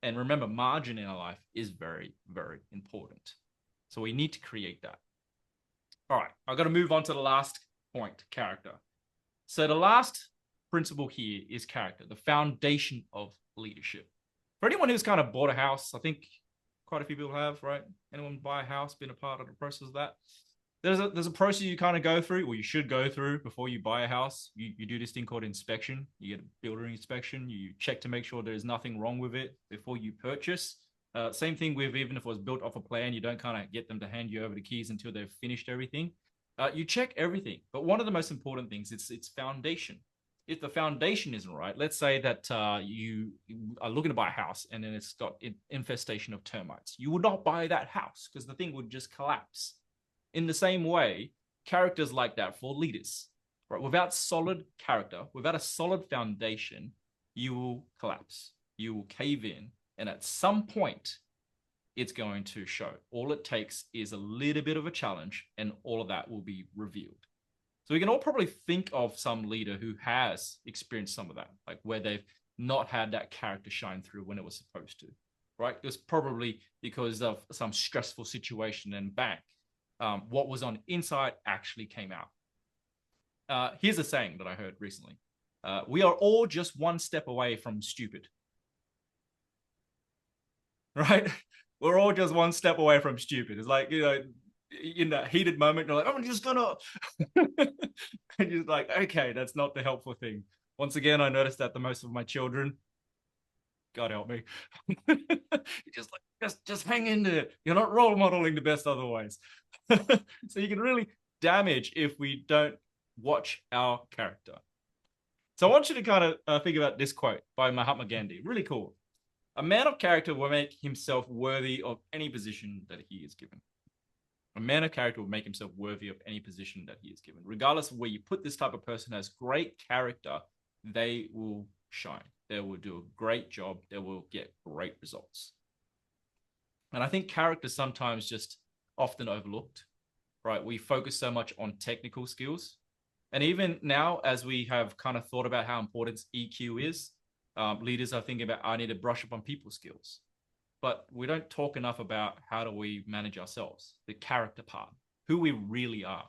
And remember, margin in our life is very, very important. So we need to create that. All right, I've got to move on to the last point, character. So the last principle here is character, the foundation of leadership. For anyone who's kind of bought a house, I think quite a few people have, right? Anyone buy a house, been a part of the process of that? There's a process you kind of go through, or you should go through before you buy a house. You do this thing called inspection. You get a builder inspection. You check to make sure there's nothing wrong with it before you purchase. Same thing with, even if it was built off a plan, you don't kind of get them to hand you over the keys until they've finished everything. You check everything. But one of the most important things, it's foundation. if the foundation isn't right, let's say that you are looking to buy a house and then it's got an infestation of termites, you would not buy that house because the thing would just collapse. In the same way, characters like that for leaders, right? Without solid character, without a solid foundation, you will collapse, you will cave in, and at some point, it's going to show. All it takes is a little bit of a challenge, and all of that will be revealed. So we can all probably think of some leader who has experienced some of that, like where they've not had that character shine through when it was supposed to, right? It was probably because of some stressful situation, and bang, what was on inside actually came out. Here's a saying that I heard recently. We are all just one step away from stupid, right? We're all just one step away from stupid. It's like, in that heated moment, you're like, I'm just gonna, and you're like, okay, that's not the helpful thing. Once again, I noticed that the most of my children, God help me, just like, just hang in there. You're not role modeling the best otherwise. So you can really damage if we don't watch our character. So I want you to kind of think about this quote by Mahatma Gandhi. Really cool. A man of character will make himself worthy of any position that he is given. A man of character will make himself worthy of any position that he is given. Regardless of where you put this type of person has great character, they will shine. They will do a great job. They will get great results. And I think character sometimes just often overlooked, right? We focus so much on technical skills. And even now, as we have kind of thought about how important EQ is, leaders are thinking about, I need to brush up on people skills. But we don't talk enough about how do we manage ourselves, the character part, who we really are.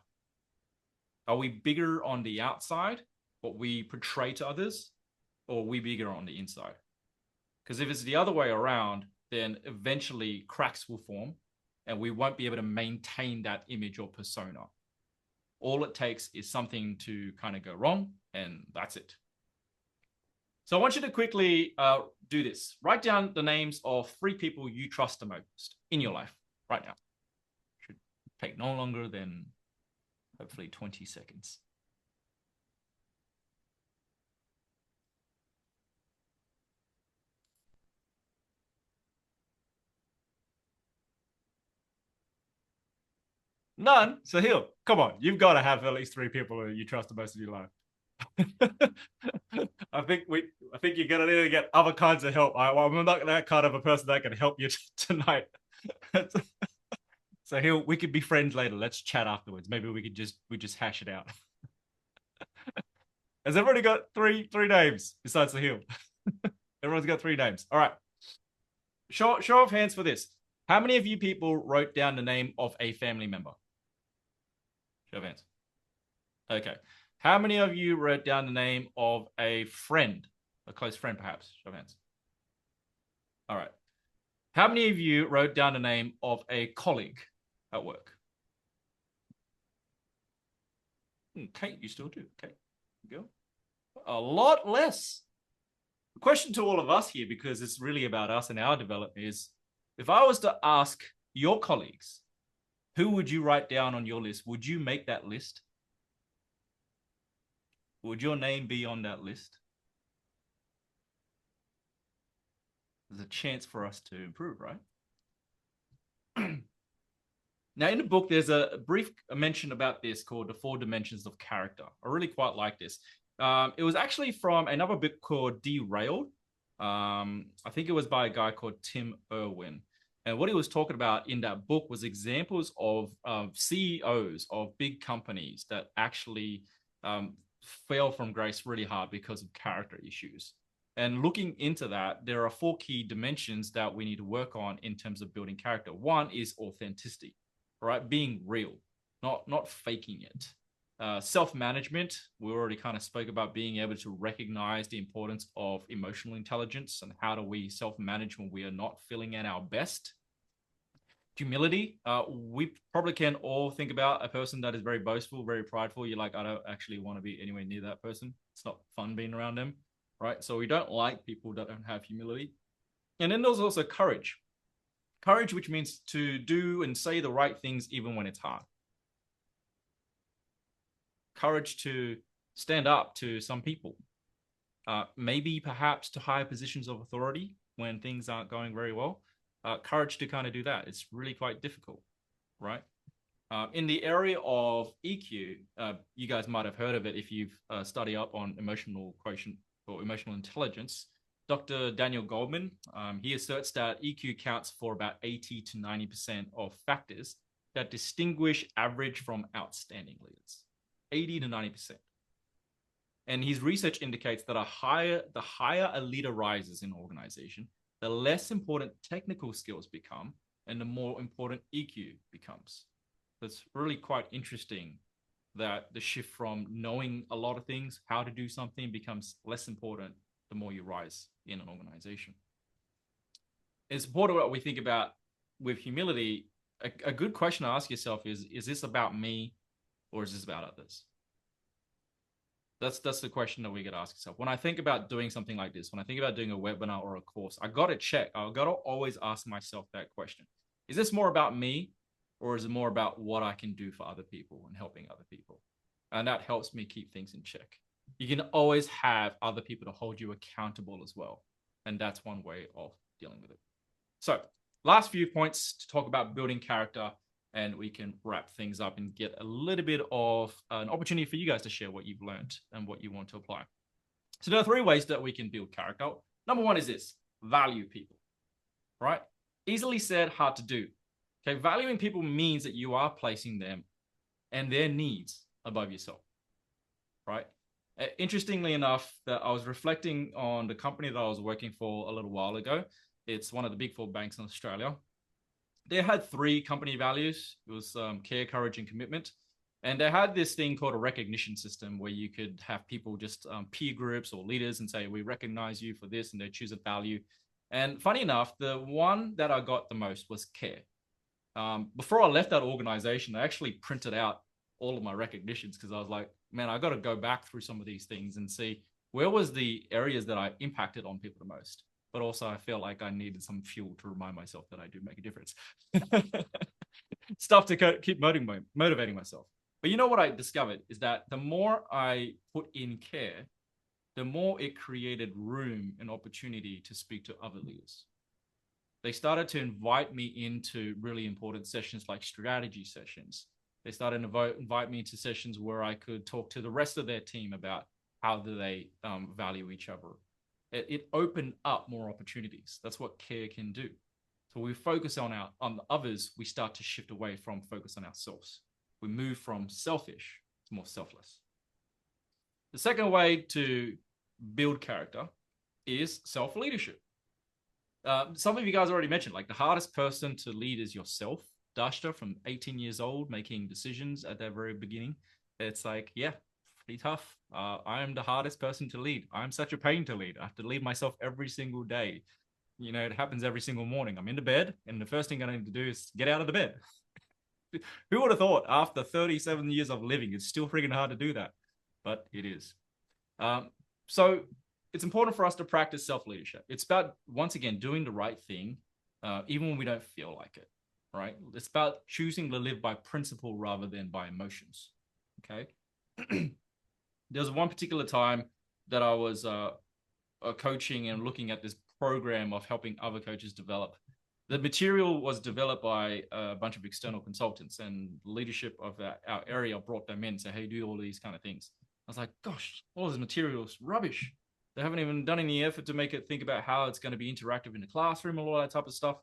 Are we bigger on the outside, what we portray to others, or are we bigger on the inside? Because if it's the other way around, then eventually cracks will form and we won't be able to maintain that image or persona. All it takes is something to kind of go wrong, and that's it. So I want you to quickly do this. Write down the names of 3 people you trust the most in your life right now. Should take no longer than hopefully 20 seconds. None? Sahil, come on. You've got to have at least 3 people who you trust the most in your life. I think you're gonna need to get other kinds of help. I'm not that kind of a person that can help you tonight. So here we could be friends later. Let's chat afterwards. Maybe we just hash it out. Has everybody got three names besides the hill? Everyone's got 3 names. All right. Show of hands for this. How many of you people wrote down the name of a family member? Show of hands. Okay. How many of you wrote down the name of a friend, a close friend, perhaps? Show of hands. All right. How many of you wrote down the name of a colleague at work? Kate, you still do. Okay, go. A lot less. The question to all of us here, because it's really about us and our development, is if I was to ask your colleagues, who would you write down on your list? Would you make that list? Would your name be on that list? There's a chance for us to improve, right? Now, in the book, there's a brief mention about this called The 4 Dimensions of Character. I really quite like this. It was actually from another book called Derailed. I think it was by a guy called Tim Irwin. And what he was talking about in that book was examples of CEOs of big companies that actually fell from grace really hard because of character issues. And looking into that, there are 4 key dimensions that we need to work on in terms of building character. One is authenticity, right? Being real, not faking it. Self-management, we already kind of spoke about being able to recognize the importance of emotional intelligence and how do we self-manage when we are not feeling at our best. Humility, we probably can all think about a person that is very boastful, very prideful. You're like, I don't actually want to be anywhere near that person. It's not fun being around them, right? So we don't like people that don't have humility. And then there's also courage. Courage, which means to do and say the right things even when it's hard. Courage to stand up to some people maybe perhaps to higher positions of authority when things aren't going very well. Courage to kind of do that. It's really quite difficult, right? In the area of EQ, you guys might have heard of it if you've studied up on emotional quotient or emotional intelligence. Dr. Daniel Goldman, he asserts that EQ counts for about 80 to 90% of factors that distinguish average from outstanding leaders. 80 to 90%. And his research indicates that the higher a leader rises in an organization, the less important technical skills become and the more important EQ becomes. That's really quite interesting that the shift from knowing a lot of things, how to do something, becomes less important the more you rise in an organization. It's important what we think about with humility. A good question to ask yourself is this about me or is this about others? That's the question that we get to ask yourself. When I think about doing something like this, when I think about doing a webinar or a course, I got to check. I got to always ask myself that question. Is this more about me or is it more about what I can do for other people and helping other people? And that helps me keep things in check. You can always have other people to hold you accountable as well. And that's one way of dealing with it. So last few points to talk about building character, and we can wrap things up and get a little bit of an opportunity for you guys to share what you've learned and what you want to apply. So there are 3 ways that we can build character. Number 1 is this: value people, right? Easily said, hard to do. Okay, valuing people means that you are placing them and their needs above yourself, right? Interestingly enough, that I was reflecting on the company that I was working for a little while ago. It's one of the big 4 banks in Australia. They had 3 company values. It was care, courage, and commitment. And they had this thing called a recognition system where you could have people just peer groups or leaders and say, we recognize you for this, and they choose a value. And funny enough, the one that I got the most was care. Before I left that organization, I actually printed out all of my recognitions because I was like, man, I got to go back through some of these things and see where was the areas that I impacted on people the most. But also I felt like I needed some fuel to remind myself that I do make a difference. Stuff to keep motivating myself. But you know what I discovered is that the more I put in care, the more it created room and opportunity to speak to other leaders. They started to invite me into really important sessions like strategy sessions. They started to invite me into sessions where I could talk to the rest of their team about how do they value each other. It opened up more opportunities. That's what care can do. So we focus on others, we start to shift away from focus on ourselves. We move from selfish to more selfless. The second way to build character is self-leadership. Some of you guys already mentioned, like the hardest person to lead is yourself. Dashta from 18 years old, making decisions at their very beginning. It's like, yeah, pretty tough. I am the hardest person to lead. I'm such a pain to lead. I have to lead myself every single day. You know, it happens every single morning. I'm in the bed, and the first thing I need to do is get out of the bed. Who would have thought after 37 years of living, it's still freaking hard to do that? But it is. So it's important for us to practice self-leadership. It's about, once again, doing the right thing, even when we don't feel like it, right? It's about choosing to live by principle rather than by emotions, okay? There was one particular time that I was coaching and looking at this program of helping other coaches develop. The material was developed by a bunch of external consultants, and the leadership of our area brought them in and said, hey, do all these kind of things. I was like, gosh, all this material is rubbish. They haven't even done any effort to make it think about how it's going to be interactive in the classroom and all that type of stuff.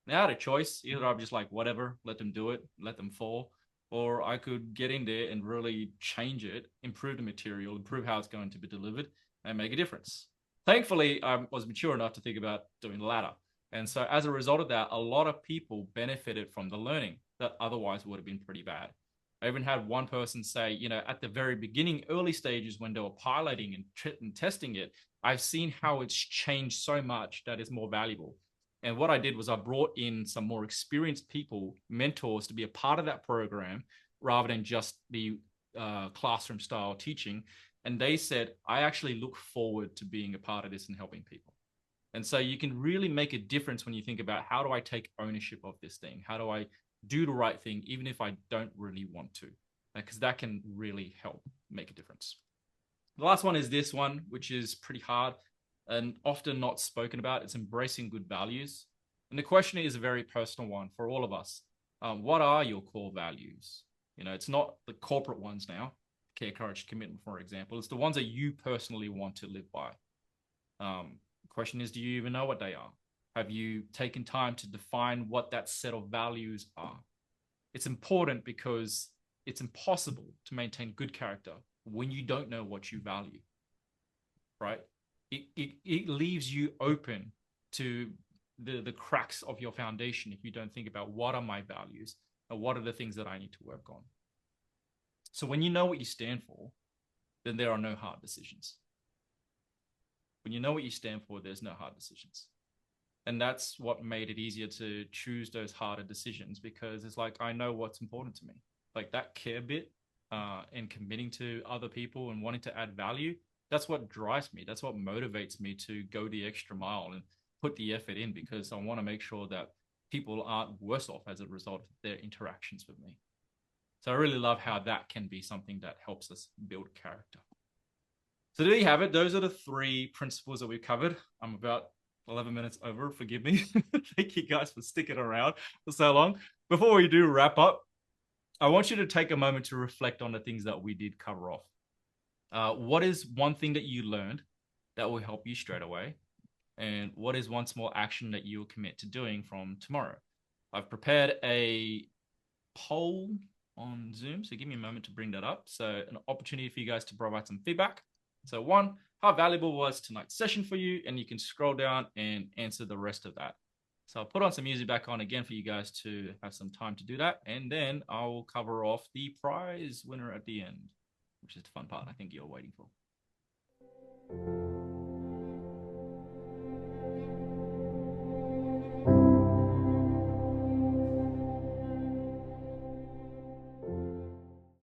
Now I had a choice. Either I'm just like, whatever, let them do it, let them fall, or I could get in there and really change it, improve the material, improve how it's going to be delivered, and make a difference. Thankfully, I was mature enough to think about doing the latter. And so as a result of that, a lot of people benefited from the learning that otherwise would have been pretty bad. I even had one person say, you know, at the very beginning, early stages when they were piloting and testing it, I've seen how it's changed so much that it's more valuable. And what I did was I brought in some more experienced people, mentors, to be a part of that program rather than just the classroom style teaching. And they said, I actually look forward to being a part of this and helping people. And so you can really make a difference when you think about, how do I take ownership of this thing? How do I do the right thing, even if I don't really want to? Because that can really help make a difference. The last one is this one, which is pretty hard and often not spoken about. It's embracing good values. And the question is a very personal one for all of us. What are your core values? It's not the corporate ones now, care, courage, commitment, for example. It's the ones that you personally want to live by. The question is, do you even know what they are? Have you taken time to define what that set of values are? It's important because it's impossible to maintain good character when you don't know what you value, right? It leaves you open to the cracks of your foundation if you don't think about what are my values and what are the things that I need to work on. So when you know what you stand for, then there are no hard decisions. When you know what you stand for, there's no hard decisions. And that's what made it easier to choose those harder decisions, because it's like, I know what's important to me. Like that care bit and committing to other people and wanting to add value, that's what drives me. That's what motivates me to go the extra mile and put the effort in, because I want to make sure that people aren't worse off as a result of their interactions with me. So I really love how that can be something that helps us build character. So there you have it. Those are the 3 principles that we've covered. I'm about 11 minutes over. Forgive me. Thank you guys for sticking around for so long. Before we do wrap up, I want you to take a moment to reflect on the things that we did cover off. What is one thing that you learned that will help you straight away? And what is one small action that you will commit to doing from tomorrow? I've prepared a poll on Zoom, so give me a moment to bring that up. So an opportunity for you guys to provide some feedback. So 1, how valuable was tonight's session for you? And you can scroll down and answer the rest of that. So I'll put on some music back on again for you guys to have some time to do that. And then I'll cover off the prize winner at the end, which is the fun part I think you're waiting for.